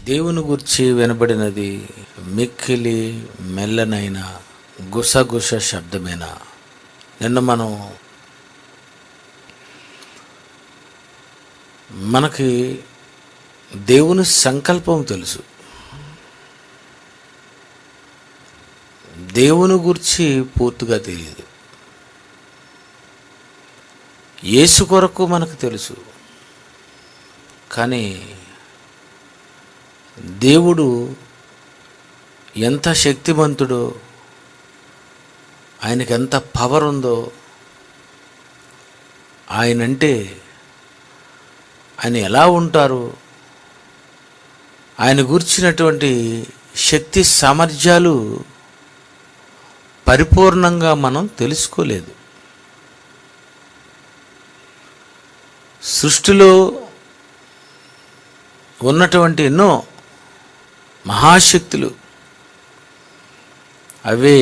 దేవుని గురించి వినబడినది మిక్కిలి మెల్లనైన గుసగుస శబ్దమైన. నిన్న మనకి దేవుని సంకల్పం తెలుసు, దేవుని గురించి పూర్తిగా తెలియదు. యేసు కొరకు మనకు తెలుసు, కానీ దేవుడు ఎంత శక్తిమంతుడో, ఆయనకి ఎంత పవర్ ఉందో, ఆయనంటే ఆయన ఎలా ఉంటారు, ఆయన గురించినటువంటి శక్తి సామర్థ్యాలు పరిపూర్ణంగా మనం తెలుసుకోలేదు. సృష్టిలో ఉన్నటువంటి ఎన్నో మహాశక్తులు అవే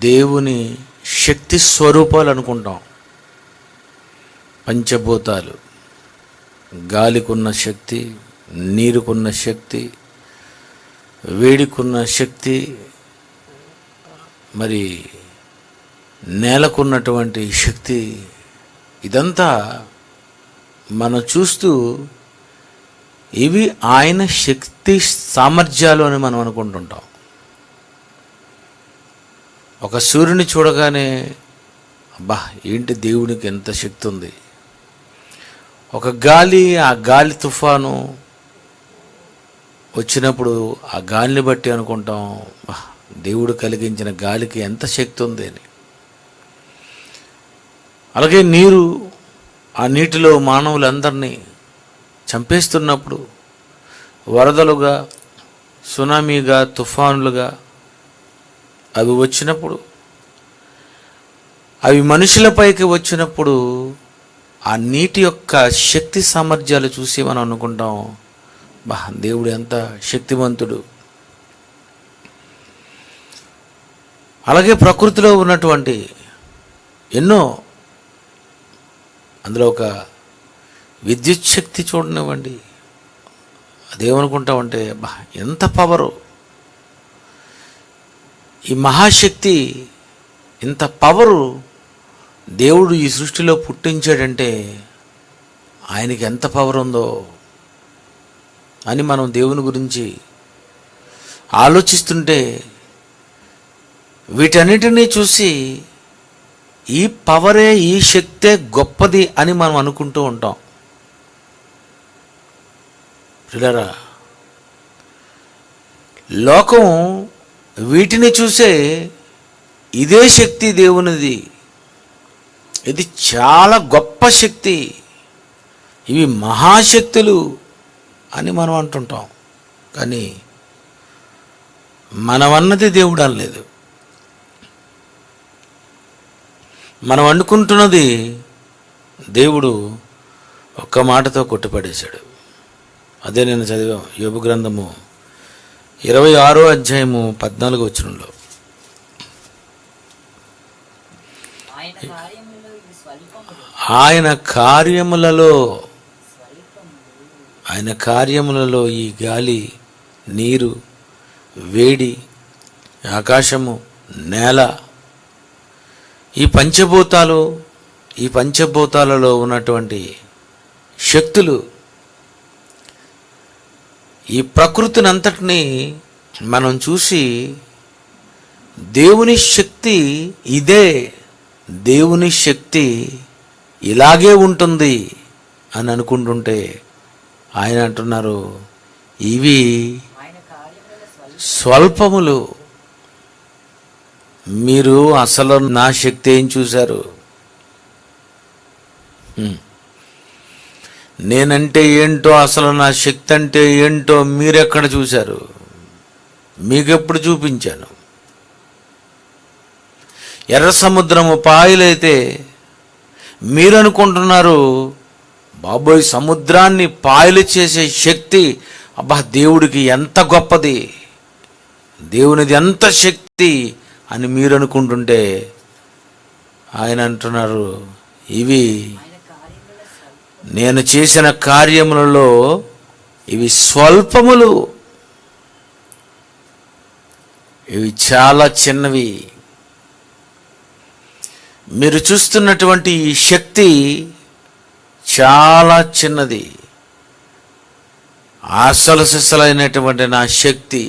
దేవుని శక్తి స్వరూపాలు అనుకుంటాం. పంచభూతాలు, గాలికున్న శక్తి, నీరుకున్న శక్తి, వేడికున్న శక్తి, మరి నేలకున్నటువంటి శక్తి, ఇదంతా మనం చూస్తూ ఇవి ఆయన శక్తి సామర్థ్యాలు అని మనం అనుకుంటుంటాం. ఒక సూర్యుని చూడగానే అబ్బా ఏంటి దేవునికి ఎంత శక్తి ఉంది. ఒక గాలి, ఆ గాలి తుఫాను వచ్చినప్పుడు ఆ గాలిని బట్టి అనుకుంటాం దేవుడు కలిగించిన గాలికి ఎంత శక్తి ఉంది అని. అలాగే నీరు, ఆ నీటిలో మానవులందరినీ చంపేస్తున్నప్పుడు, వరదలుగా, సునామీగా, తుఫానులుగా అవి వచ్చినప్పుడు, అవి మనుషులపైకి వచ్చినప్పుడు ఆ నీటి యొక్క శక్తి సామర్థ్యాలు చూసి మనం అనుకుంటాం దేవుడు ఎంత శక్తివంతుడు. అలాగే ప్రకృతిలో ఉన్నటువంటి ఎన్నో, అందులో ఒక విద్యుత్ శక్తి చూడనివ్వండి, అదేమనుకుంటామంటే ఎంత పవరు, ఈ మహాశక్తి, ఇంత పవరు దేవుడు ఈ సృష్టిలో పుట్టించాడంటే ఆయనకి ఎంత పవర్ ఉందో అని మనం దేవుని గురించి ఆలోచిస్తుంటే, వీటన్నిటినీ చూసి ఈ పవరే, ఈ శక్తే గొప్పది అని మనం అనుకుంటూ ఉంటాం. పిల్లరా, లోకం వీటిని చూసే ఇదే శక్తి దేవునిది, ఇది చాలా గొప్ప శక్తి, ఇవి మహాశక్తులు అని మనం అంటుంటాం. కానీ మనమన్నది దేవుడు అనలేదు. మనం అనుకుంటున్నది దేవుడు ఒక్క మాటతో కొట్టిపడేశాడు. అదే నేను చదివాం యోబు గ్రంథము 26వ అధ్యాయము 14వ వచనంలో. ఆయన కార్యములలో ఈ గాలి, నీరు, వేడి, ఆకాశము, నేల, ఈ పంచభూతాలలో ఉన్నటువంటి శక్తులు, ఈ ప్రకృతిని అంతటినీ మనం చూసి దేవుని శక్తి ఇదే, దేవుని శక్తి ఇలాగే ఉంటుంది అని అనుకుంటుంటే ఆయన అంటున్నారు ఇవి స్వల్పములు. మీరు అసలు నా శక్తి ఏం చూశారు? నేనంటే ఏంటో, అసలు నా శక్తి అంటే ఏంటో మీరెక్కడ చూశారు? మీకెప్పుడు చూపించాను? ఎర్ర సముద్రము పాయలైతే మీరు అనుకుంటున్నారు బాబోయ్ సముద్రాన్ని పాయలు చేసే శక్తి దేవుడికి ఎంత గొప్పది, దేవునిది ఎంత శక్తి అని మీరు అనుకుంటుంటే ఆయన అంటున్నారు ఇవి నేను చేసిన కార్యములలో ఇవి స్వల్పములు, ఇవి చాలా చిన్నవి. మీరు చూస్తున్నటువంటి ఈ శక్తి చాలా చిన్నది. అసలు సిసలైనటువంటి నా శక్తి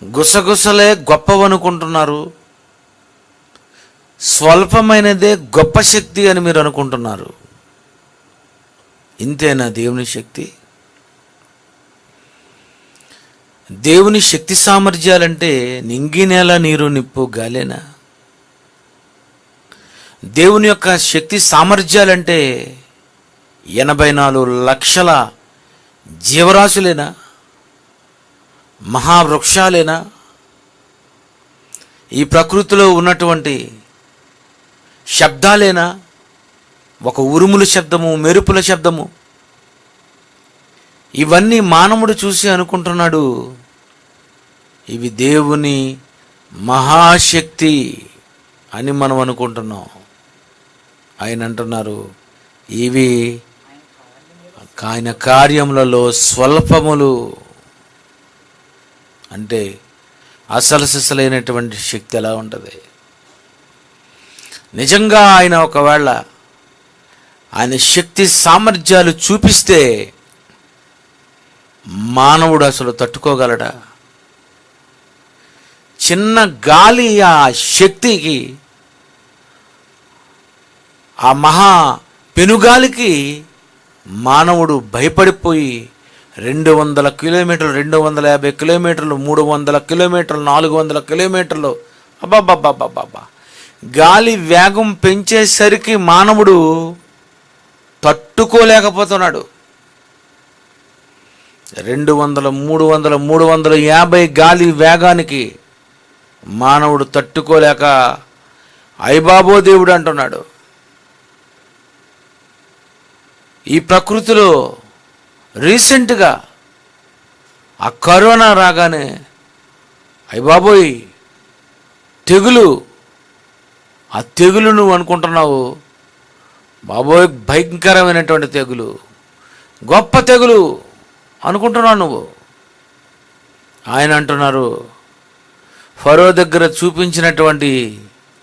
గుసగుసలే గొప్పవనుకుంటున్నారు, స్వల్పమైనదే గొప్ప శక్తి అని మీరు అనుకుంటున్నారు. ఇంతేనా దేవుని శక్తి? దేవుని శక్తి సామర్థ్యాలంటే నింగి నేల నీరు నిప్పు గాలేనా? దేవుని యొక్క శక్తి సామర్థ్యాలంటే 84 లక్షల జీవరాశులేనా? మహావృక్షాలేనా? ఈ ప్రకృతిలో ఉన్నటువంటి శబ్దాలేనా? ఒక ఉరుముల శబ్దము, మెరుపుల శబ్దము, ఇవన్నీ మానవుడు చూసి అనుకుంటున్నాడు ఇవి దేవుని మహాశక్తి అని మనం అనుకుంటున్నాం. ఆయన అంటున్నారు ఇవి ఆయన కార్యములలో స్వల్పములు. అంటే అసలు సిసలైనటువంటి శక్తి ఎలా ఉంటుంది? నిజంగా ఆయన ఒకవేళ ఆయన శక్తి సామర్థ్యాలు చూపిస్తే మానవుడు అసలు తట్టుకోగలడా? చిన్న గాలి ఆ శక్తికి, ఆ మహా పెనుగాలికి మానవుడు భయపడిపోయి 200 కిలోమీటర్లు, 250 కిలోమీటర్లు, 300 కిలోమీటర్లు, 400 కిలోమీటర్లు, అబ్బాబ్బాబ్బాబ్బా గాలి వేగం పెంచేసరికి మానవుడు తట్టుకోలేకపోతున్నాడు. 200, 300, 350 గాలి వేగానికి మానవుడు తట్టుకోలేక అయ్యబాబో దేవుడు అంటున్నాడు. ఈ ప్రకృతిలో రీసెంట్గా ఆ కరోనా రాగానే అయ్యబాబోయ్ తెగులు, ఆ తెగులు నువ్వు అనుకుంటున్నావు బాబోయ్ భయంకరమైనటువంటి తెగులు, గొప్ప తెగులు అనుకుంటున్నావు నువ్వు. ఆయన అంటున్నారు ఫరో దగ్గర చూపించినటువంటి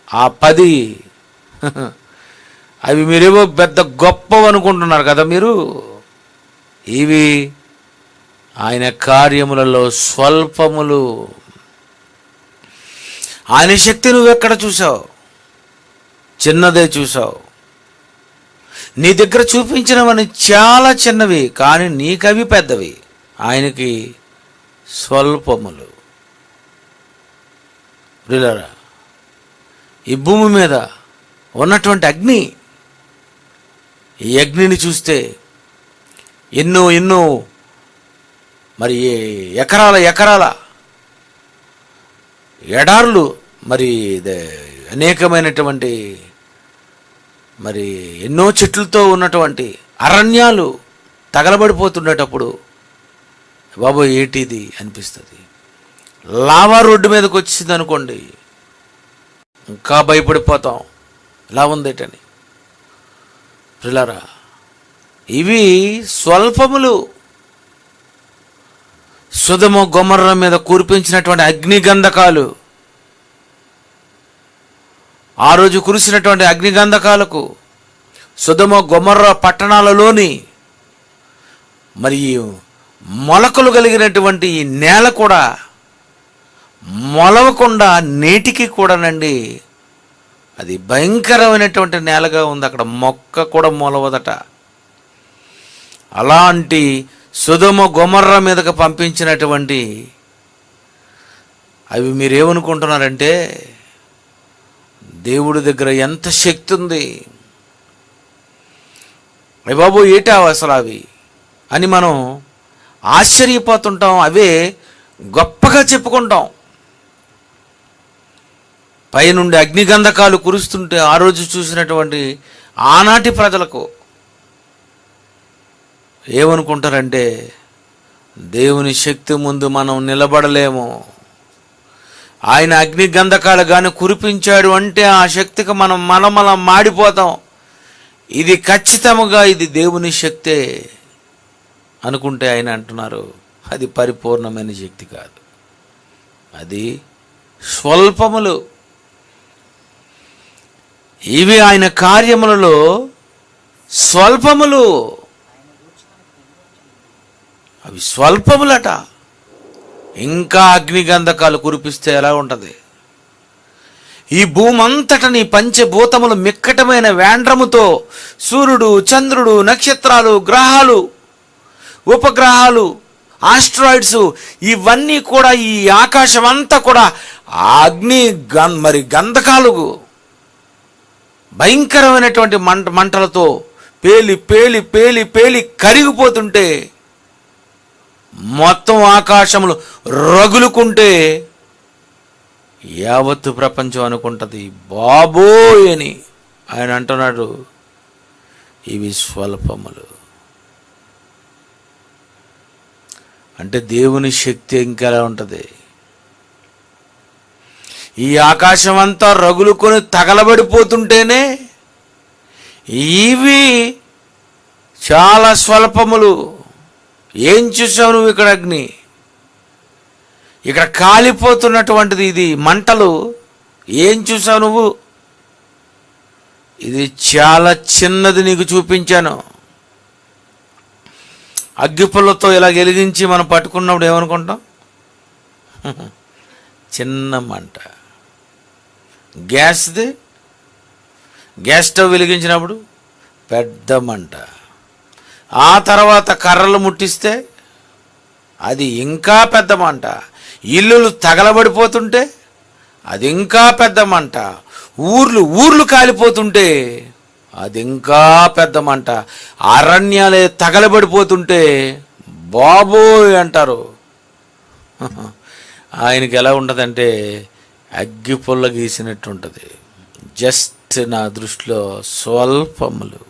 ఆ 10 అవి మీరేవో పెద్ద గొప్పవి అనుకుంటున్నారు కదా మీరు. ఇవి ఆయన కార్యములలో స్వల్పములు. ఆయన శక్తి నువ్వెక్కడ చూసావు? చిన్నదే చూసావు. నీ దగ్గర చూపించినవని చాలా చిన్నవి, కానీ నీకవి పెద్దవి. ఆయనకి స్వల్పములు. ప్రియులారా, ఈ భూమి మీద ఉన్నటువంటి అగ్ని, ఈ అగ్నిని చూస్తే ఎన్నో మరి ఎకరాల ఎడార్లు, మరి అనేకమైనటువంటి మరి ఎన్నో చెట్లతో ఉన్నటువంటి అరణ్యాలు తగలబడిపోతుండేటప్పుడు బాబోయ్ ఏటిది అనిపిస్తుంది. లావా రోడ్డు మీదకి వచ్చింది అనుకోండి, ఇంకా భయపడిపోతాం, ఇలా ఉందేటని. ప్రియులారా, ఇవి స్వల్పములు. సొదొమ గొమొర్రా మీద కురిపించినటువంటి అగ్నిగంధకాలు, ఆ రోజు కురిసినటువంటి అగ్నిగంధకాలకు సొదొమ గొమొర్రా పట్టణాలలోని మరి మొలకలు కలిగినటువంటి ఈ నేల కూడా మొలవకుండా నేటికి కూడానండి అది భయంకరమైనటువంటి నేలగా ఉంది. అక్కడ మొక్క కూడా మొలవదట. అలాంటి సొదొమ గొమొర్రా మీదకి పంపించినటువంటి అవి మీరేమనుకుంటున్నారంటే దేవుడి దగ్గర ఎంత శక్తి ఉంది, అయ్య బాబు ఏటావు అసలు అవి అని మనం ఆశ్చర్యపోతుంటాం. అవే గొప్పగా చెప్పుకుంటాం. పైనుండి అగ్నిగంధకాలు కురుస్తుంటే ఆ రోజు చూసినటువంటి ఆనాటి ప్రజలకు ఏమనుకుంటారంటే దేవుని శక్తి ముందు మనం నిలబడలేము. ఆయన అగ్నిగంధకాలు కానీ కురిపించాడు అంటే ఆ శక్తికి మనం మాడిపోతాం. ఇది ఖచ్చితంగా ఇది దేవుని శక్తే అనుకుంటే ఆయన అంటున్నారు అది పరిపూర్ణమైన శక్తి కాదు, అది స్వల్పములు. ఇవి ఆయన కార్యములలో స్వల్పములు, అవి స్వల్పములట. ఇంకా అగ్నిగంధకాలు కురిపిస్తే ఎలా ఉంటుంది? ఈ భూమంతటని పంచభూతములు మిక్కటమైన వేండ్రముతో సూర్యుడు, చంద్రుడు, నక్షత్రాలు, గ్రహాలు, ఉపగ్రహాలు, ఆస్ట్రాయిడ్స్ ఇవన్నీ కూడా, ఈ ఆకాశం అంతా కూడా అగ్ని మరి గంధకాలు భయంకరమైనటువంటి మంటలతో పేలి పేలి పేలి పేలి కరిగిపోతుంటే, మొత్తం ఆకాశములు రగులుకుంటే యావత్తు ప్రపంచం అనుకుంటుంది బాబోయ్ అని. ఆయన అంటున్నాడు ఇవి స్వల్పములు. అంటే దేవుని శక్తి ఇంకెలా ఉంటుంది? ఈ ఆకాశం అంతా రగులుకొని తగలబడిపోతుంటేనే ఇవి చాలా స్వల్పములు. ఏం చూసావు నువ్వు? ఇక్కడ అగ్ని, ఇక్కడ కాలిపోతున్నటువంటిది, ఇది మంటలు. ఏం చూసావు నువ్వు? ఇది చాలా చిన్నది, నీకు చూపించాను. అగ్గిపుల్లతో ఇలా వెలిగించి మనం పట్టుకున్నప్పుడు ఏమనుకుంటాం? చిన్న మంట. గ్యాస్ స్టవ్ వెలిగించినప్పుడు పెద్ద మంట. ఆ తర్వాత కర్రలు ముట్టిస్తే అది ఇంకా పెద్ద మంట. ఇల్లులు తగలబడిపోతుంటే అది ఇంకా పెద్ద మంట. ఊర్లు కాలిపోతుంటే అది ఇంకా పెద్ద మంట. అరణ్యాలే తగలబడిపోతుంటే బాబోయ్ అంటారు. ఆయనకి ఎలా ఉంటుందంటే అగ్గి పుల్ల గీసినట్టు ఉంటుంది. జస్ట్ నా దృష్టిలో స్వల్పములు.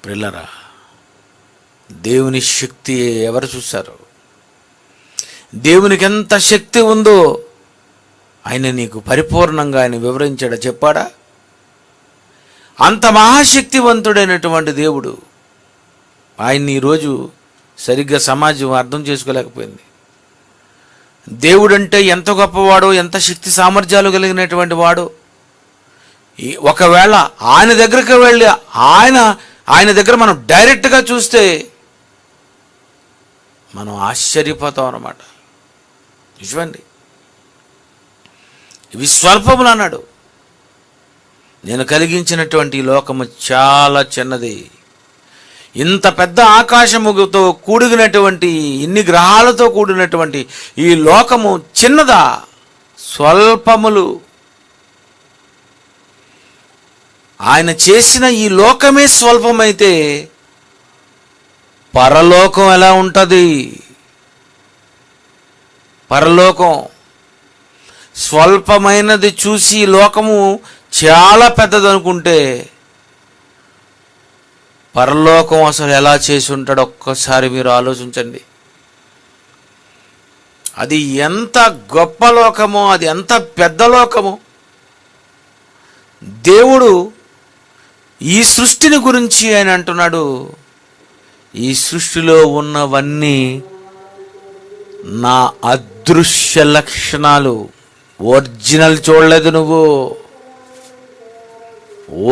ప్రిల్లరా, దేవుని శక్తి ఎవరు చూశారు? దేవునికి ఎంత శక్తి ఉందో ఆయన నీకు పరిపూర్ణంగా ఆయన వివరించాడా, చెప్పాడా? అంత మహాశక్తివంతుడైనటువంటి దేవుడు ఆయన్ని ఈరోజు సరిగ్గా సమాజం అర్థం చేసుకోలేకపోయింది. దేవుడంటే ఎంత గొప్పవాడో, ఎంత శక్తి సామర్థ్యాలు కలిగినటువంటి వాడు. ఒకవేళ ఆయన దగ్గరికి వెళ్ళి ఆయన దగ్గర మనం డైరెక్ట్గా చూస్తే మనం ఆశ్చర్యపోతాం అన్నమాట. నిజమండి, ఇవి స్వల్పములు అన్నాడు. నేను కలిగించినటువంటి ఈ లోకము చాలా చిన్నది. ఇంత పెద్ద ఆకాశముతో కూడినటువంటి, ఇన్ని గ్రహాలతో కూడినటువంటి ఈ లోకము చిన్నదా? స్వల్పములు. ఆయన చేసిన ఈ లోకమే స్వల్పమైతే పరలోకం ఎలా ఉంటుంది? పరలోకం స్వల్పమైనది చూసి లోకము చాలా పెద్దదనుకుంటే పరలోకం అసలు ఎలా చేసి ఉంటాడో ఒక్కసారి మీరు ఆలోచించండి. అది ఎంత గొప్ప లోకమో, అది ఎంత పెద్ద లోకమో. దేవుడు ఈ సృష్టిని గురించి ఆయన అంటున్నాడు, ఈ సృష్టిలో ఉన్నవన్నీ నా అదృశ్య లక్షణాలు. ఒరిజినల్ చూడలేదు నువ్వు,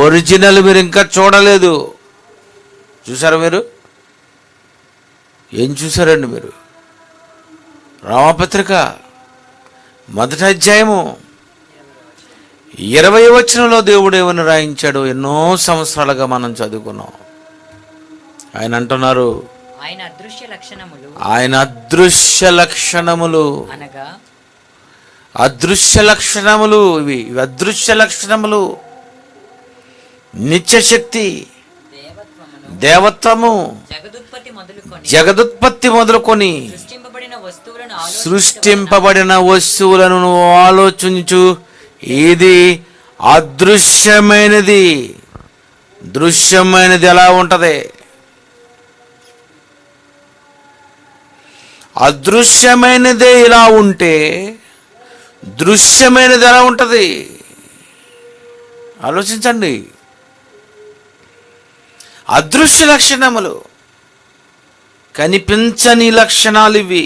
ఒరిజినల్ మీరు ఇంకా చూడలేదు. చూసారా మీరు? ఏం చూసారండి మీరు? రామపత్రిక 1వ అధ్యాయము 20వ వచనంలో దేవుడు ఏమని రాయించాడు? ఎన్నో సంవత్సరాలుగా మనం చదువుకున్నాం. ఆయన అంటున్నారు, ఆయన అదృశ్య లక్షణములు అనగా అదృశ్య లక్షణములు. ఇవి అదృశ్య లక్షణములు. నిత్యశక్తి, దేవత్వము, జగదుత్పత్తి మొదలుకొని సృష్టింపబడిన వస్తువులను నువ్వు ఆలోచించు. ఇది అదృశ్యమైనది. దృశ్యమైనది ఎలా ఉంటది? అదృశ్యమైనదే ఇలా ఉంటే దృశ్యమైనది ఎలా ఉంటది? ఆలోచించండి. అదృశ్య లక్షణములు కనిపించని లక్షణాలు ఇవి.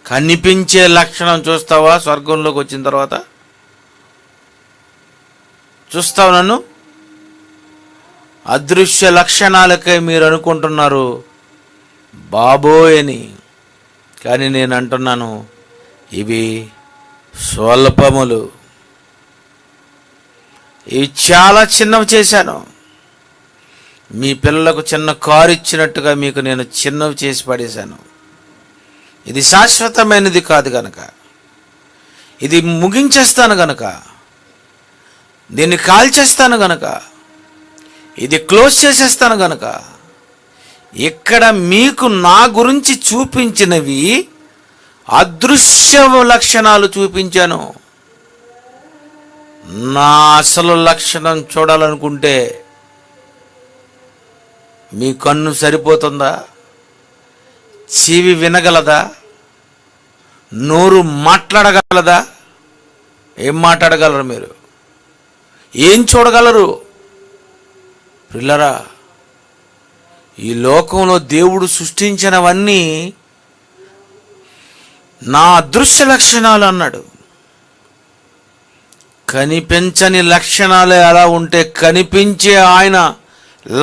కనిపించే లక్షణం చూస్తావా? స్వర్గంలోకి వచ్చిన తర్వాత చూస్తావు నన్ను? అదృశ్య లక్షణాలకై మీరు అనుకుంటున్నారు బాబోయ్ అని, కానీ నేను అంటున్నాను ఇవి స్వల్పములు. ఇవి చాలా చిన్నవి చేశాను. మీ పిల్లలకు చిన్న కారు ఇచ్చినట్టుగా మీకు నేను చిన్నవి చేసి పడేశాను. ఇది శాశ్వతమైనది కాదు గనక, ఇది ముగించేస్తాను గనక, దీన్ని కాల్చేస్తాను గనక, ఇది క్లోజ్ చేసేస్తాను గనక, ఇక్కడ మీకు నా గురించి చూపించినవి అదృశ్య లక్షణాలు చూపించాను. నా అసలు లక్షణం చూడాలనుకుంటే మీ కన్ను సరిపోతుందా? చెవి వినగలదా? నోరు మాట్లాడగలదా? ఏం మాట్లాడగలరు మీరు? ఏం చూడగలరు? పిల్లరా, ఈ లోకంలో దేవుడు సృష్టించినవన్నీ నా అదృశ్య లక్షణాలు అన్నాడు. కనిపించని లక్షణాలు ఎలా ఉంటే కనిపించే ఆయన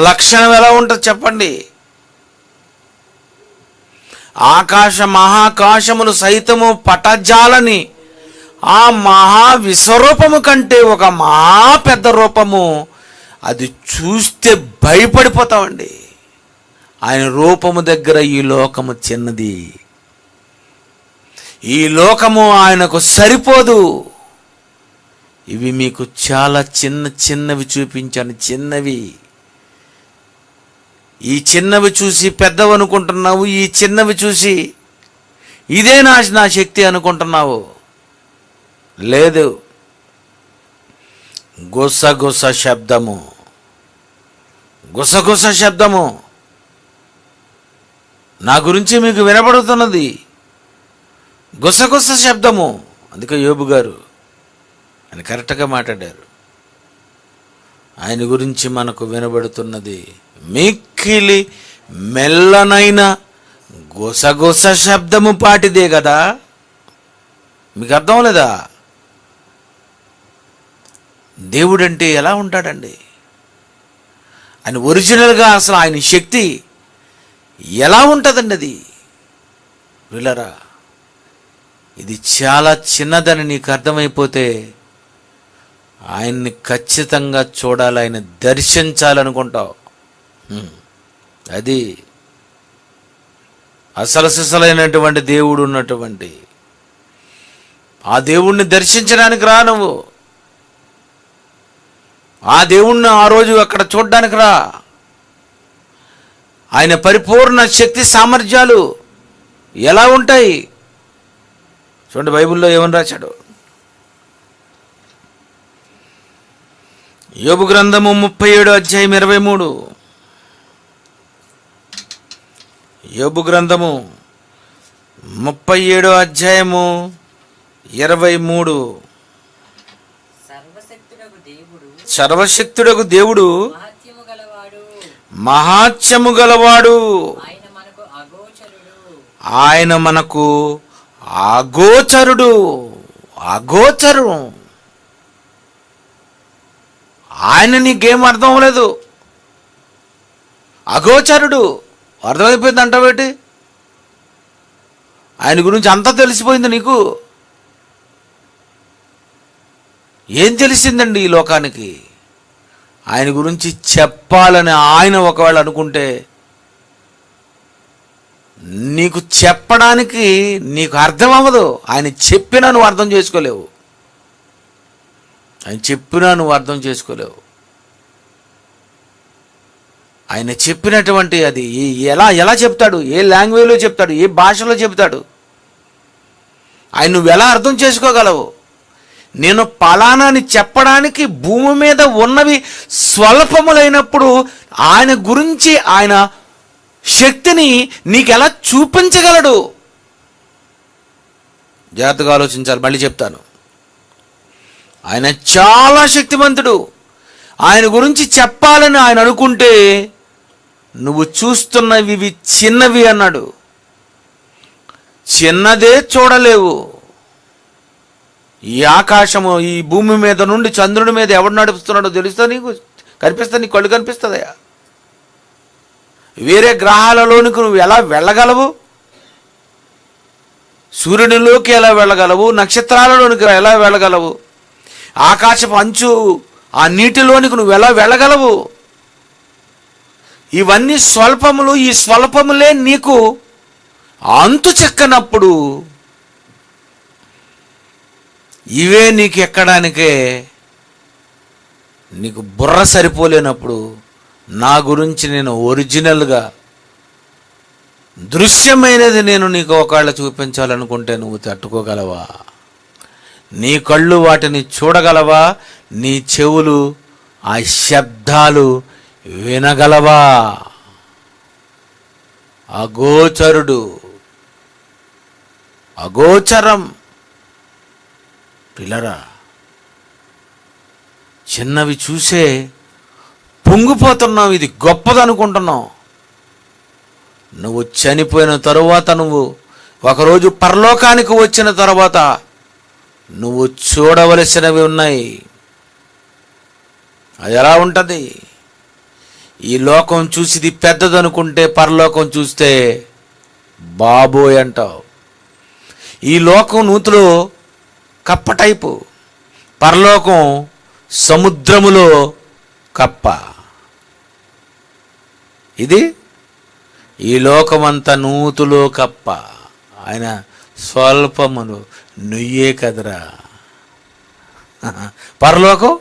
లక్షణం ఎలా ఉంటుంది చెప్పండి? మహాకాశములు సైతము పటజాలని ఆ మహా విశ్వరూపము కంటే ఒక మహా పెద్ద రూపము, అది చూస్తే భయపడిపోతామండి. ఆయన రూపము దగ్గర ఈ లోకము చిన్నది, ఈ లోకము ఆయనకు సరిపోదు. ఇవి మీకు చాలా చిన్నవి చూపించాను. చిన్నవి. ఈ చిన్నవి చూసి పెద్దవనుకుంటున్నావు. ఈ చిన్నవి చూసి ఇదే నా శక్తి అనుకుంటున్నావు. లేదు. గుసగుస శబ్దము, గుసగుస శబ్దము నా గురించి మీకు వినపడుతున్నది. గుసగుస శబ్దము. అందుకే యోబు గారు ఆయన కరెక్ట్గా మాట్లాడారు. ఆయన గురించి మనకు వినబడుతున్నది మిక్కిలి మెల్లనైన గుసగుస శబ్దము పాటిదే కదా. మీకు అర్థం లేదా? దేవుడంటే ఎలా ఉంటాడండి? ఆయన ఒరిజినల్గా అసలు ఆయన శక్తి ఎలా ఉంటుందండి? అది విలరా, ఇది చాలా చిన్నదని నీకు అర్థమైపోతే ఆయన్ని ఖచ్చితంగా చూడాలి, ఆయన దర్శించాలనుకుంటావు. అది అసలు సిసలైనటువంటి దేవుడు ఉన్నటువంటి ఆ దేవుణ్ణి దర్శించడానికి రా. నువ్వు ఆ దేవుణ్ణి ఆ రోజు అక్కడ చూడ్డానికి రా. ఆయన పరిపూర్ణ శక్తి సామర్థ్యాలు ఎలా ఉంటాయి చూడండి. బైబిల్లో ఏమని రాశాడు? యోబు గ్రంథము 37 అధ్యాయం 23. యోబు గ్రంథము 37 అధ్యాయము 23. సర్వశక్తుడగు దేవుడు మహాత్యము గలవాడు, ఆయన మనకు అగోచరుడు. అగోచరు. ఆయన నీకేం అర్థం అవ్వలేదు. అగోచరుడు అర్థమైపోయింది అంటావేటి? ఆయన గురించి అంతా తెలిసిపోయింది నీకు. ఏం తెలిసిందండి ఈ లోకానికి? ఆయన గురించి చెప్పాలని ఆయన ఒకవేళ అనుకుంటే నీకు చెప్పడానికి నీకు అర్థం అవ్వదు. ఆయన చెప్పినా నువ్వు అర్థం చేసుకోలేవు. ఆయన చెప్పినా నువ్వు అర్థం చేసుకోలేవు. ఆయన చెప్పినటువంటి అది ఎలా చెప్తాడు? ఏ లాంగ్వేజ్లో చెప్తాడు? ఏ భాషలో చెప్తాడు? ఆయన నువ్వు ఎలా అర్థం చేసుకోగలవు? నేను పలానాని చెప్పడానికి భూమి మీద ఉన్నవి స్వల్పములైనప్పుడు ఆయన గురించి ఆయన శక్తిని నీకెలా చూపించగలడు? జాగ్రత్తగా ఆలోచించాలి. మళ్ళీ చెప్తాను. ఆయన చాలా శక్తివంతుడు. ఆయన గురించి చెప్పాలని ఆయన అనుకుంటే నువ్వు చూస్తున్నవి ఇవి చిన్నవి అన్నాడు. చిన్నదే చూడలేవు. ఈ ఆకాశము, ఈ భూమి మీద నుండి చంద్రుడి మీద ఎవడు నడుపుతున్నాడో తెలుస్తా నీకు? కనిపిస్తా? నీ కళ్ళు కనిపిస్తుందయా? వేరే గ్రహాలలోనికి నువ్వు ఎలా వెళ్ళగలవు? సూర్యునిలోకి ఎలా వెళ్ళగలవు? నక్షత్రాలలోనికి ఎలా వెళ్ళగలవు? ఆకాశపు అంచు, ఆ నీటిలోనికి నువ్వు ఎలా వెళ్ళగలవు? ఇవన్నీ స్వల్పములు. ఈ స్వల్పములే నీకు అంతు చెక్కనప్పుడు, ఇవే నీకు ఎక్కడానికే నీకు బుర్ర సరిపోలేనప్పుడు, నా గురించి నేను ఒరిజినల్గా దృశ్యమైనది నేను నీకు ఒకవేళ చూపించాలనుకుంటే నువ్వు తట్టుకోగలవా? నీ కళ్ళు వాటిని చూడగలవా? నీ చెవులు ఆ శబ్దాలు వినగలవా? అగోచరుడు, అగోచరం. పిల్లరా, చిన్నవి చూసే పొంగిపోతున్నావు. ఇది గొప్పదనుకుంటున్నావు. నువ్వు చనిపోయిన తరువాత, నువ్వు ఒకరోజు పరలోకానికి వచ్చిన తర్వాత నువ్వు చూడవలసినవి ఉన్నాయి. అది ఎలా ఉంటుంది? ఈ లోకం చూసిది పెద్దదనుకుంటే పరలోకం చూస్తే బాబోయ్ అంటావు. ఈ లోకం నూతులో కప్ప టైపు, పరలోకం సముద్రములో కప్ప. ఇది ఈ లోకమంతా నూతులో కప్ప, ఆయన స్వల్పములు నుయ్యే కదరా. పరలోకం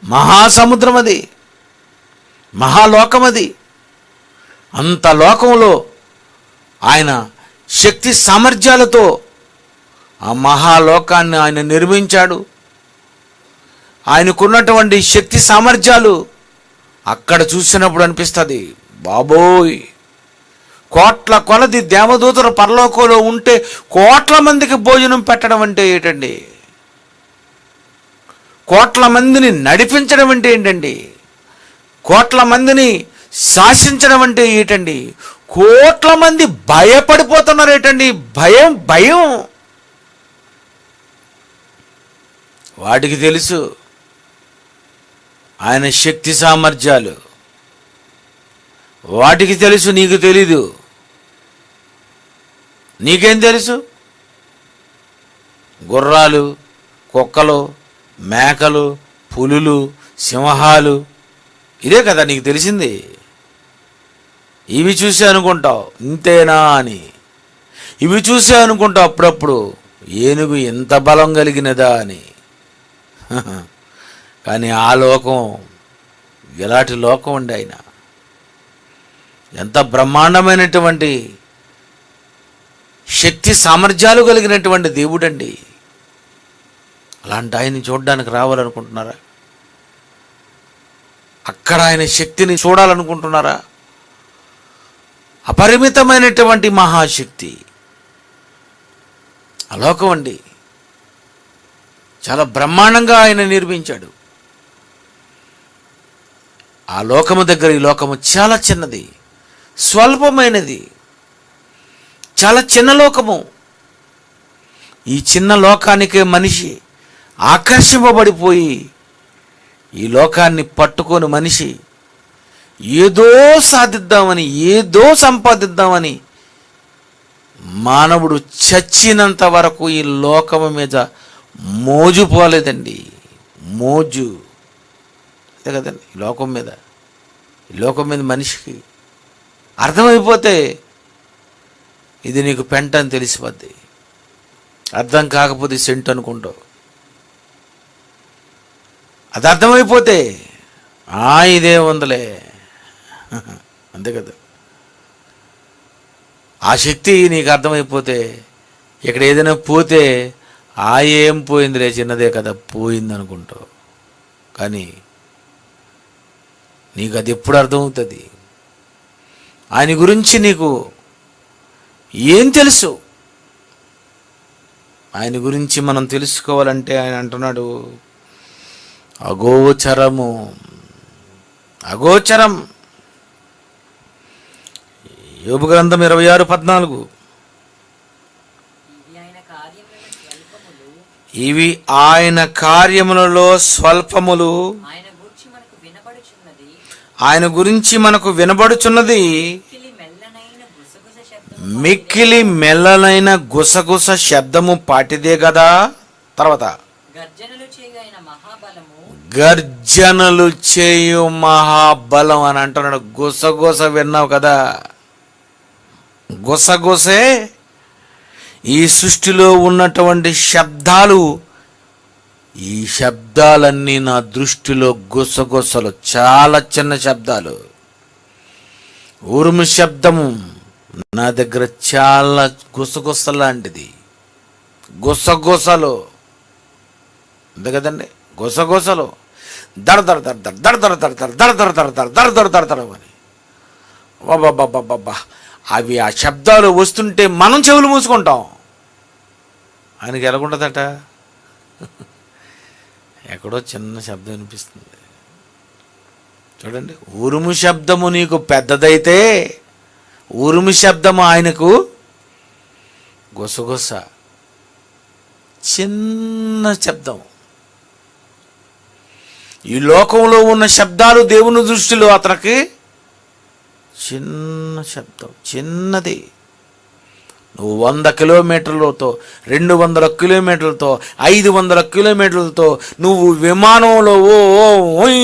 మహాసముద్రం, అది మహాలోకం. అది అంత లోకంలో ఆయన శక్తి సామర్థ్యాలతో ఆ మహాలోకాన్ని ఆయన నిర్మించాడు. ఆయనకున్నటువంటి శక్తి సామర్థ్యాలు అక్కడ చూసినప్పుడు అనిపిస్తుంది, బాబోయ్, కోట్ల కొలది దేవదూతలు పరలోకంలో ఉంటే కోట్ల మందికి భోజనం పెట్టడం అంటే ఏంటండి? కోట్ల మందిని నడిపించడం అంటే ఏంటండి? కోట్ల మందిని శాసించడం అంటే ఏంటండి? కోట్ల మంది భయపడిపోతున్నారు ఏంటండి? భయం భయం. వాటికి తెలుసు ఆయన శక్తి సామర్థ్యాలు. వాటికి తెలుసు, నీకు తెలీదు. నీకేం తెలుసు? గుర్రాలు, కుక్కలు, మేకలు, పులులు, సింహాలు, ఇదే కదా నీకు తెలిసింది. ఇవి చూసే అనుకుంటావు ఇంతేనా అని. ఇవి చూసే అనుకుంటావు అప్పుడప్పుడు ఏనుగు ఎంత బలం కలిగినదా అని. కానీ ఆ లోకం ఎలాంటి లోకం అండి? ఆయన ఎంత బ్రహ్మాండమైనటువంటి శక్తి సామర్థ్యాలు కలిగినటువంటి దేవుడండి. అలాంటి ఆయన్ని చూడడానికి రావాలనుకుంటున్నారా? అక్కడ ఆయన శక్తిని చూడాలనుకుంటున్నారా? అపరిమితమైనటువంటి మహాశక్తి ఆ లోకం అండి. చాలా బ్రహ్మాండంగా ఆయన నిర్మించాడు. ఆ లోకము దగ్గర ఈ లోకము చాలా చిన్నది, స్వల్పమైనది, చాలా చిన్న లోకము. ఈ చిన్న లోకానికే మనిషి ఆకర్షింపబడిపోయి ఈ లోకాన్ని పట్టుకొని మనిషి ఏదో సాధిద్దామని, ఏదో సంపాదిద్దామని మానవుడు చచ్చినంత వరకు ఈ లోకము మీద మోజు పోలేదండి. మోజు అంతే కదండి. ఈ లోకం మీద మనిషికి అర్థమైపోతే ఇది నీకు పెంట అని తెలిసిపోద్ది. అర్థం కాకపోతే సెంట్ అనుకుంటావు. అది అర్థమైపోతే ఇదే ఉందలే అంతే కదా. ఆ శక్తి నీకు అర్థమైపోతే ఇక్కడ ఏదైనా పోతే ఏం పోయిందిలే, చిన్నదే కదా, పోయింది అనుకుంటావు. కానీ నీకు అది ఎప్పుడు అర్థమవుతుంది? ఆయన గురించి నీకు ఏం తెలుసు? ఆయన గురించి మనం తెలుసుకోవాలంటే ఆయన అంటున్నాడు, అగోచరము, అగోచరం. యోబు గ్రంథం 26:14. ఇవి ఆయన కార్యములలో స్వల్పములు, ఆయన గురించి మనకు వినబడుచున్నది మిక్కిలి మెల్లనైన గుసగుస శబ్దము పాటిదే కదా. తర్వాత గర్జనలు చేయు మహాబలం అని అంటున్నాడు. గుసగుస విన్నావు కదా, గుసగుసే ఈ సృష్టిలో ఉన్నటువంటి శబ్దాలు. ఈ శబ్దాలన్నీ నా దృష్టిలో గుసగుసలు, చాలా చిన్న శబ్దాలు. ఉరుము శబ్దము నా దగ్గర చాలా గుసగుస లాంటిది. గుసగుసలు అంతే కదండి, గుసగుసలు దడ దడ దడ దడ దడ దడ దడ దడ దడ దడ దడ దడ దడ దడ దడ అని బాబా. అవి ఆ శబ్దాలు వస్తుంటే మనం చెవులు మూసుకుంటాం. ఆయనకి ఎలాగుంటుందట, ఎక్కడో చిన్న శబ్దం వినిపిస్తుంది చూడండి. ఉరుము శబ్దము నీకు పెద్దదైతే ఉరుము శబ్దము ఆయనకు గుసగుస, చిన్న శబ్దం. ఈ లోకంలో ఉన్న శబ్దాలు దేవుని దృష్టిలో అతనికి చిన్న శబ్దం, చిన్నది. నువ్వు 100 కిలోమీటర్లతో, 200 కిలోమీటర్లతో, 500 కిలోమీటర్లతో నువ్వు విమానంలో అని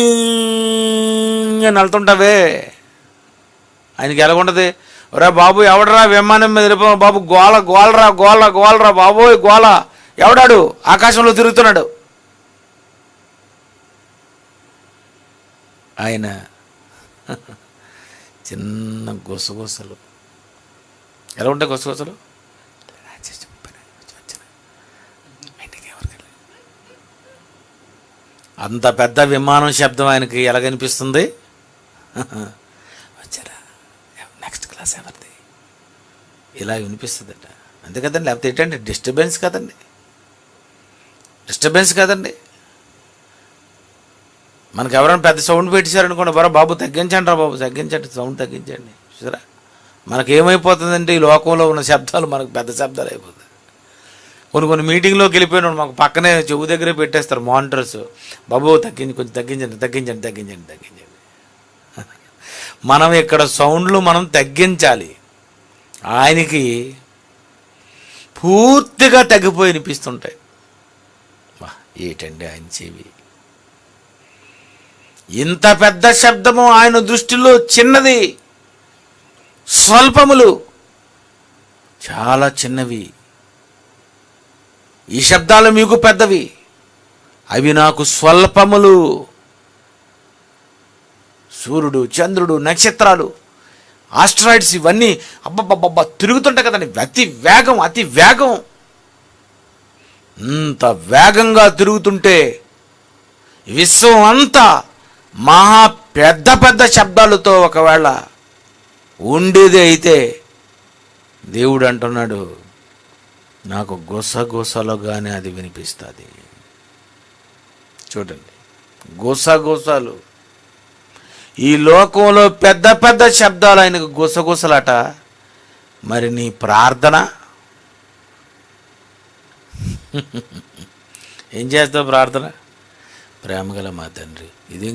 వెళ్తుంటావే, ఆయనకి ఎలాగుంటుంది? ఒరే బాబు ఎవడరా విమానం మీద వెళ్ళిపో బాబు, గోలరా బాబోయ్ గోల, ఎవడాడు ఆకాశంలో తిరుగుతున్నాడు. ఆయన చిన్న గుసగుసలు. ఎలా ఉంటాయి గుసగుసలు? అంత పెద్ద విమానం శబ్దం ఆయనకి ఎలాగనిపిస్తుంది? వచ్చారా, నెక్స్ట్ క్లాస్ ఎవరిది, ఇలా వినిపిస్తుందట. అంతే కదండి, లేకపోతే ఏంటంటే డిస్టర్బెన్స్ కదండి, డిస్టర్బెన్స్ కదండి. మనకు ఎవరైనా పెద్ద సౌండ్ పెట్టేశారనుకోండి, బాబు తగ్గించండి రా బాబు, తగ్గించండి, సౌండ్ తగ్గించండి. చూసారా, మనకేమైపోతుందంటే ఈ లోకంలో ఉన్న శబ్దాలు మనకు పెద్ద శబ్దాలు అయిపోతాయి. కొన్ని మీటింగ్లోకి వెళ్ళిపోయినాడు, మాకు పక్కనే చెవు దగ్గరే పెట్టేస్తారు మానిటర్స్, బాబు కొంచెం తగ్గించండి. మనం ఇక్కడ సౌండ్లు మనం తగ్గించాలి. ఆయనకి పూర్తిగా తగ్గిపోయి వినిపిస్తుంటాయి. ఏటండి ఆయన చెవి, ఇంత పెద్ద శబ్దము ఆయన దృష్టిలో చిన్నది, స్వల్పములు, చాలా చిన్నవి. ఈ శబ్దాలు మీకు పెద్దవి, అవి నాకు స్వల్పములు. సూర్యుడు, చంద్రుడు, నక్షత్రాలు, ఆస్ట్రాయిడ్స్ ఇవన్నీ అబ్బబ్బబ్బబ్బా తిరుగుతుంటాయి కదండి, అతి వేగం. ఇంత వేగంగా తిరుగుతుంటే విశ్వం అంతా మహా పెద్ద శబ్దాలతో ఒకవేళ ఉండేది అయితే, దేవుడు అంటున్నాడు నాకు గుసగుసలుగానే అది వినిపిస్తుంది. చూడండి, గుసగుసలు. ఈ లోకంలో పెద్ద శబ్దాలు ఆయనకు గుసగుసలట. మరి నీ ప్రార్థన ఏం చేస్తావు? ప్రార్థన, ప్రేమగల మా తండ్రి, ఇది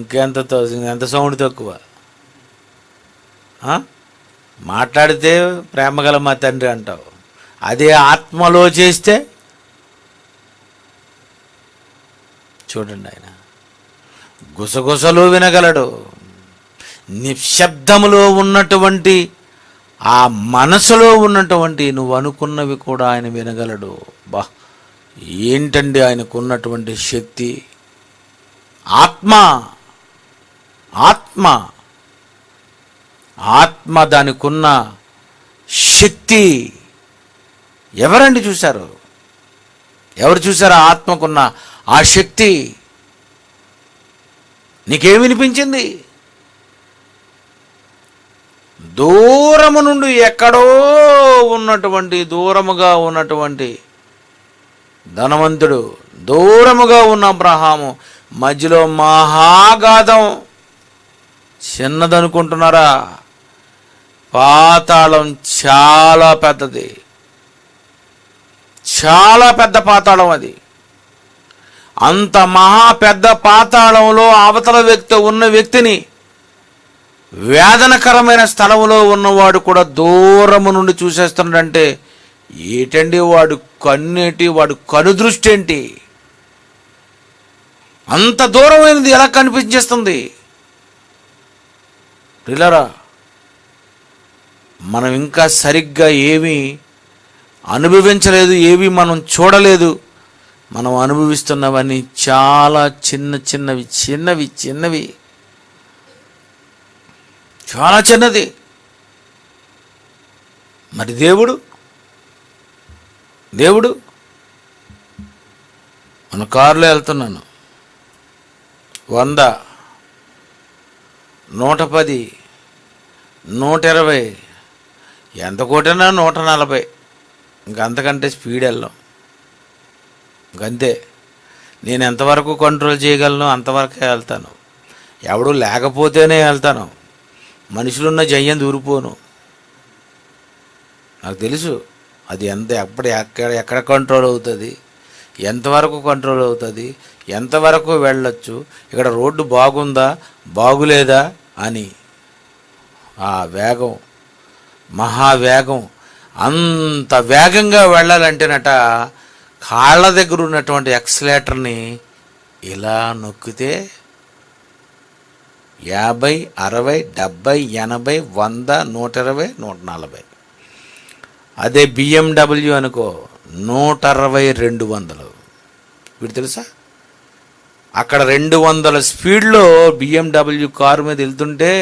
ఎంత సౌండ్ తక్కువ. మాట్లాడితే ప్రేమగల మా తండ్రి అంటావు, అదే ఆత్మలో చేస్తే చూడండి, ఆయన గుసగుసలు వినగలడు. నిశ్శబ్దములో ఉన్నటువంటి ఆ మనసులో ఉన్నటువంటి నువ్వు అనుకున్నవి కూడా ఆయన వినగలడు. ఏంటండి ఆయనకున్నటువంటి శక్తి! ఆత్మ దానికున్న శక్తి ఎవరండి చూశారు? ఎవరు చూశారు ఆత్మకున్న ఆ శక్తి? నీకేం వినిపించింది? దూరము నుండి ఎక్కడో దూరముగా ఉన్నటువంటి ధనవంతుడు, దూరముగా ఉన్న అబ్రహాము, మధ్యలో మహాగాధం. చిన్నదనుకుంటున్నారా? పాతాళం చాలా పెద్దది, చాలా పెద్ద పాతాళం అది. అంత మహా పెద్ద పాతాళంలో అవతల వ్యక్తి ఉన్న వ్యక్తిని, వేదనకరమైన స్థలంలో ఉన్నవాడు కూడా దూరము నుండి చూసేస్తున్నాడంటే ఏటండి వాడు కన్నేటి, వాడు కనుదృష్టి ఏంటి? అంత దూరమైనది ఎలా కనిపించేస్తుంది? పిల్లరా, మనం ఇంకా సరిగ్గా ఏమీ అనుభవించలేదు, ఏవి మనం చూడలేదు. మనం అనుభవిస్తున్నవన్నీ చాలా చిన్నవి చిన్నవి, చాలా చిన్నది. మరి దేవుడు మన కారులో వెళ్తున్నాను, 100, 110, 120, ఎంత కొట్టినా 140, ఇంకంతకంటే స్పీడ్ వెళ్ళాం. ఇంకంతే. నేను ఎంతవరకు కంట్రోల్ చేయగలను అంతవరకే వెళ్తాను. ఎవడు లేకపోతేనే వెళ్తాను. మనుషులున్న జయ్యం దూరిపోను. నాకు తెలుసు అది ఎక్కడ కంట్రోల్ అవుతుంది, ఎంతవరకు కంట్రోల్ అవుతుంది, ఎంతవరకు వెళ్ళొచ్చు, ఇక్కడ రోడ్డు బాగుందా బాగులేదా అని. ఆ వేగం, మహావేగం. అంత వేగంగా వెళ్ళాలంటేనట కాళ్ళ దగ్గర ఉన్నటువంటి ఎక్సలేటర్ని ఇలా నొక్కితే 50, 60, 70, 80, 100, 120, 140. అదే BMW అనుకో 160, 200. వీడు తెలుసా, అక్కడ 200 స్పీడ్లో BMW కారు మీద వెళ్తుంటే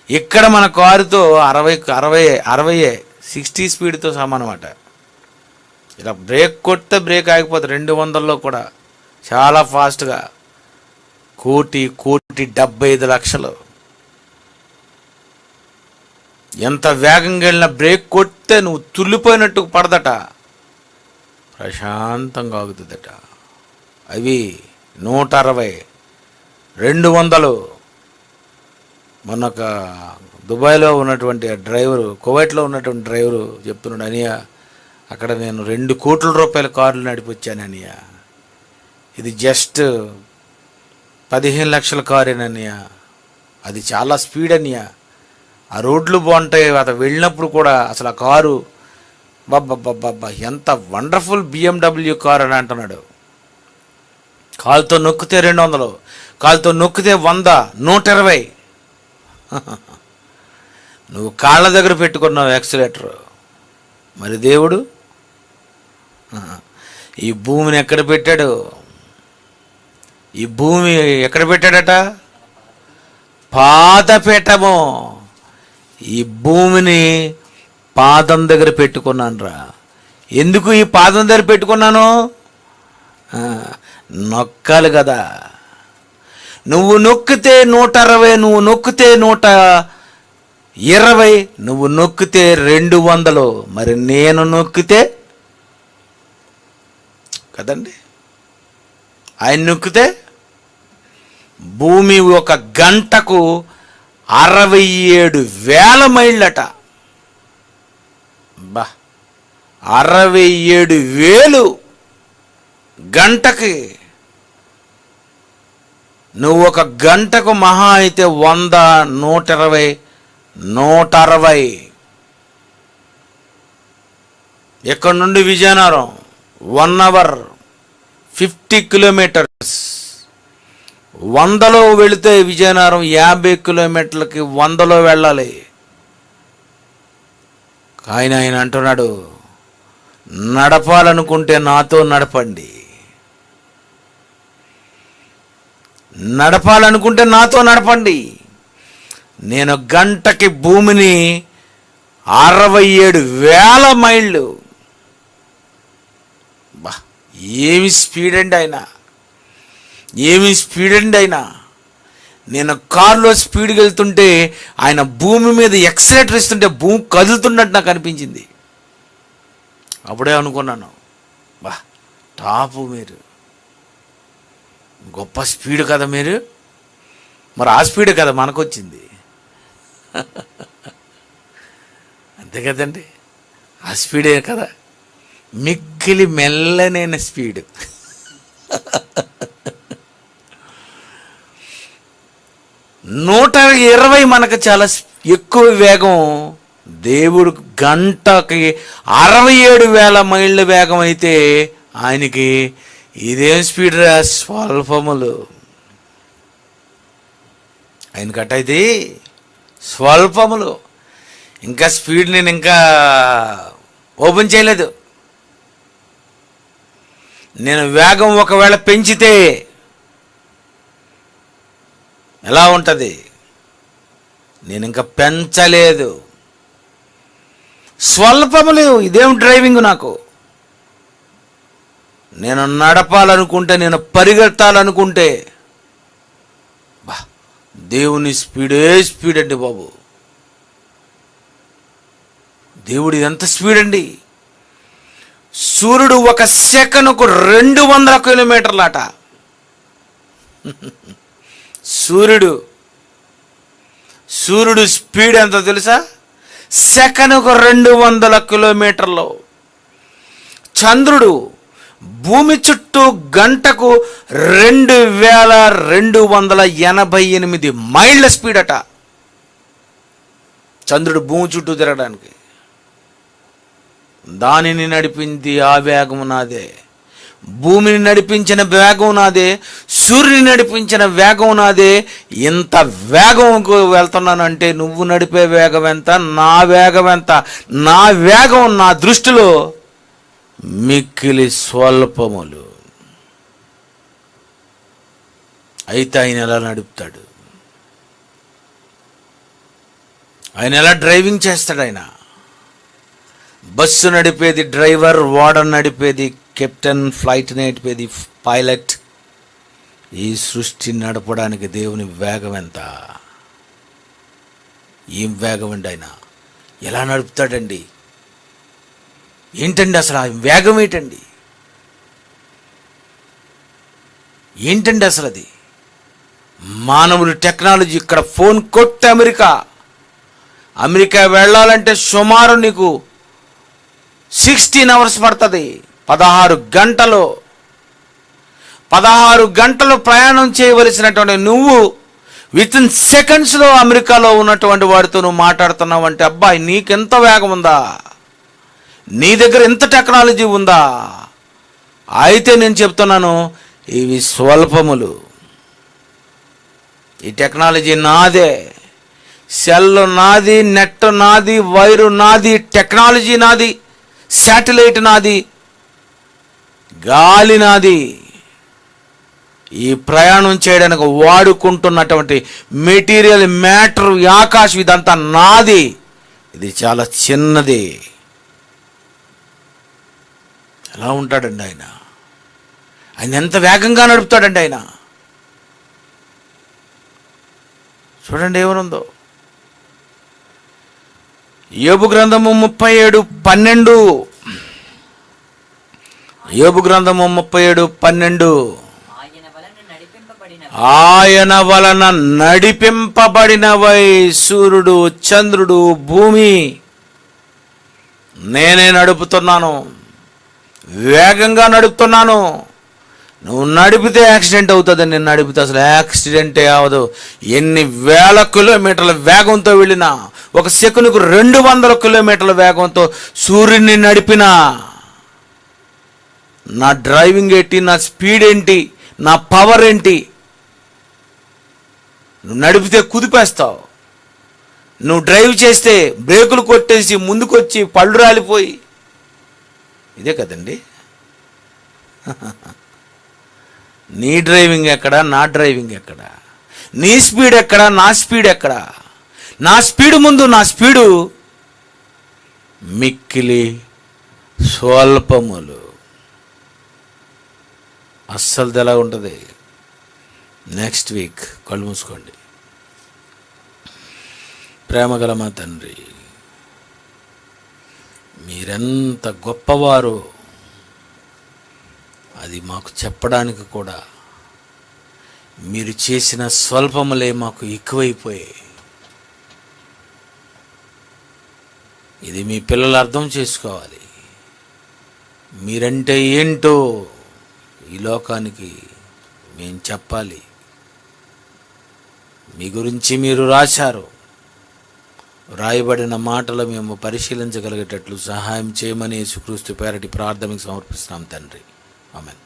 ఇక్కడ మన కారుతో 60 స్పీడ్తో సమానమాట. ఇలా బ్రేక్ కొడితే బ్రేక్ ఆగిపోతుంది. 200లో కూడా చాలా ఫాస్ట్గా. 1,75,00,000. ఎంత వేగంగా వెళ్ళినా బ్రేక్ కొడితే నువ్వు తుల్లిపోయినట్టు పడదట, ప్రశాంతంగా ఆగుతుందట. అవి 160, 200. మొన్న దుబాయ్లో ఉన్నటువంటి డ్రైవరు, కువైట్లో ఉన్నటువంటి డ్రైవరు చెప్తున్నాడు, అనియా అక్కడ నేను 2 కోట్ల రూపాయల కార్లు నడిపొచ్చాను అనియా, ఇది జస్ట్ 15 లక్షల కారేననియా, అది చాలా స్పీడ్ అనియా, ఆ రోడ్లు బాగుంటాయి, అతను వెళ్ళినప్పుడు కూడా అసలు ఆ కారు బాబ్బా ఎంత వండర్ఫుల్ BMW కారు అని అంటున్నాడు. కాలుతో నొక్కితే 200, కాలుతో నొక్కితే 100, 120. నువ్వు కాళ్ళ దగ్గర పెట్టుకున్నావు యాక్సిలేటర్. మరి దేవుడు ఈ భూమిని ఎక్కడ పెట్టాడు? ఈ భూమి ఎక్కడ పెట్టాడట? పాదపీఠము. ఈ భూమిని పాదం దగ్గర పెట్టుకున్నాను రా. ఎందుకు ఈ పాదం దగ్గర పెట్టుకున్నాను? నొక్కాలి కదా. నువ్వు నొక్కితే 160, నువ్వు నొక్కితే 120, నువ్వు నొక్కితే 200. మరి నేను నొక్కితే కదండి, ఆయన నొక్కితే భూమి ఒక గంటకు 67,000 మైళ్ళట. బా, 67,000 గంటకి. నువ్వు ఒక గంటకు మహా అయితే 100, 120, 160. ఎక్కడి నుండి విజయనగరం 1 అవర్ 50 కిలోమీటర్స్. 100లో వెళితే విజయనగరం 50 కిలోమీటర్లకి 100లో వెళ్ళాలి. ఆయన అంటున్నాడు, నడపాలనుకుంటే నాతో నడపండి, నడపాలనుకుంటే నాతో నడపండి. నేను గంటకి భూమిని 67,000 మైళ్ళు. బా, ఏమి స్పీడ్ అండి ఆయన, ఏమి స్పీడ్ అండి ఆయన. నేను కారులో స్పీడ్కి వెళ్తుంటే ఆయన భూమి మీద ఎక్సలేటర్ ఇస్తుంటే భూమి కదులుతున్నట్టు నాకు అనిపించింది. అప్పుడే అనుకున్నాను, బా టాపు, మీరు గొప్ప స్పీడ్ కదా మీరు. మరి ఆ స్పీడ్ కదా మనకు వచ్చింది. అంతే కదండి, ఆ స్పీడే కదా. మిక్కిలి మెల్లనైన స్పీడ్. 120 మనకు చాలా ఎక్కువ వేగం. దేవుడు గంటకి 67,000 మైళ్ళ వేగం అయితే ఆయనకి ఇదేం స్పీడ్ రా, స్వల్పములు. ఆయనకట్ట ఇది స్వల్పములు. ఇంకా స్పీడ్ నేను ఇంకా ఓపెన్ చేయలేదు. నేను వేగం ఒకవేళ పెంచితే ఎలా ఉంటుంది? నేను ఇంకా పెంచలేదు. స్వల్పములు. ఇదేం డ్రైవింగ్ నాకు? నేను నడపాలనుకుంటే, నేను పరిగెత్తాలనుకుంటే దేవుని స్పీడే స్పీడ్ అండి బాబు. దేవుడి ఎంత స్పీడ్ అండి. సూర్యుడు ఒక సెకనుకు 200 కిలోమీటర్లట. సూర్యుడు స్పీడ్ ఎంత తెలుసా? సెకనుకు 200 కిలోమీటర్లు. చంద్రుడు భూమి చుట్టూ గంటకు 2288 మైళ్ళ స్పీడ్ అట. చంద్రుడు భూమి చుట్టూ తిరగడానికి. దానిని నడిపింది ఆ వేగం నాదే. భూమిని నడిపించిన వేగం నాదే. సూర్యుని నడిపించిన వేగం నాదే. ఇంత వేగంకు వెళ్తున్నానంటే నువ్వు నడిపే వేగం ఎంత, నా వేగం ఎంత? నా వేగం నా దృష్టిలో మిక్కిలి స్వల్పములు. అయితే ఆయన ఎలా నడుపుతాడు? ఆయన ఎలా డ్రైవింగ్ చేస్తాడు? ఆయన బస్సు నడిపేది డ్రైవర్, ఓడ నడిపేది కెప్టెన్, ఫ్లైట్ నడిపేది పైలట్. ఈ సృష్టి నడపడానికి దేవుని వేగం ఎంత? ఏం వేగం అండి ఆయన? ఎలా నడుపుతాడండి? ఏంటండి అసలు ఆ వేగం? ఏంటండి అసలు అది? మానవులు టెక్నాలజీ. ఇక్కడ ఫోన్ కొట్టి అమెరికా వెళ్ళాలంటే సుమారు నీకు 16 hours పడుతుంది. 16 గంటలు ప్రయాణం చేయవలసినటువంటి నువ్వు వితిన్ సెకండ్స్లో అమెరికాలో ఉన్నటువంటి వాడితో నువ్వు మాట్లాడుతున్నావు అంటే, అబ్బాయి నీకెంత వేగం ఉందా? నీ దగ్గర ఎంత టెక్నాలజీ ఉందా? అయితే నేను చెప్తున్నాను, ఇవి స్వల్పములు. ఈ టెక్నాలజీ నాదే. సెల్ నాది, నెట్ నాది, వైరు నాది, టెక్నాలజీ నాది, శాటిలైట్ నాది, గాలి నాది. ఈ ప్రయాణం చేయడానికి వాడుకుంటున్నటువంటి మెటీరియల్, మ్యాటర్, ఆకాశం ఇదంతా నాది. ఇది చాలా చిన్నది. ఎలా ఉంటాడండి ఆయన? ఆయన ఎంత వేగంగా నడుపుతాడండి ఆయన. చూడండి ఏమనుందో. యోబు గ్రంథము 37:12. యోబు గ్రంథము 37:12. ఆయన వలన నడిపింపబడినవై సూర్యుడు, చంద్రుడు, భూమి నేనే నడుపుతున్నాను. వేగంగా నడుపుతున్నాను. నువ్వు నడిపితే యాక్సిడెంట్ అవుతుంది. నేను నడిపితే అసలు యాక్సిడెంటే అవ్వదు. ఎన్ని వేల కిలోమీటర్ల వేగంతో వెళ్ళినా, ఒక సెకనుకు 200 కిలోమీటర్ల వేగంతో సూర్యుడిని నడిపినా, నా డ్రైవింగ్ ఏంటి, నా స్పీడ్ ఏంటి, నా పవర్ ఏంటి? నువ్వు నడిపితే కుదిపేస్తావు. నువ్వు డ్రైవ్ చేస్తే బ్రేకులు కొట్టేసి ముందుకొచ్చి పళ్ళు రాలిపోయి, ఇదే కదండి. నీ డ్రైవింగ్ ఎక్కడ, నా డ్రైవింగ్ ఎక్కడ? నీ స్పీడ్ ఎక్కడ, నా స్పీడ్ ఎక్కడ? నా స్పీడ్ ముందు నా స్పీడు మిక్కిలి స్వల్పములు. అస్సలు ఎలా ఉంటుంది? Next week. కళ్ళు మూసుకోండి. ప్రేమగల మా తండ్రి, మీరెంత గొప్పవారు అది మాకు చెప్పడానికి కూడా మీరు చేసిన స్వల్పములే మాకు ఎక్కువైపోయాయి. ఇది మీ పిల్లలు అర్థం చేసుకోవాలి. మీరంటే ఏంటో ఈ లోకానికి మేము చెప్పాలి. మీ గురించి మీరు రాశారు, రాయబడిన మాటలు మేము పరిశీలించగలిగేటట్లు సహాయం చేయమని యేసుక్రీస్తు పేరటి ప్రార్థనకు సమర్పిస్తున్నాం తండ్రి. ఆమేన్.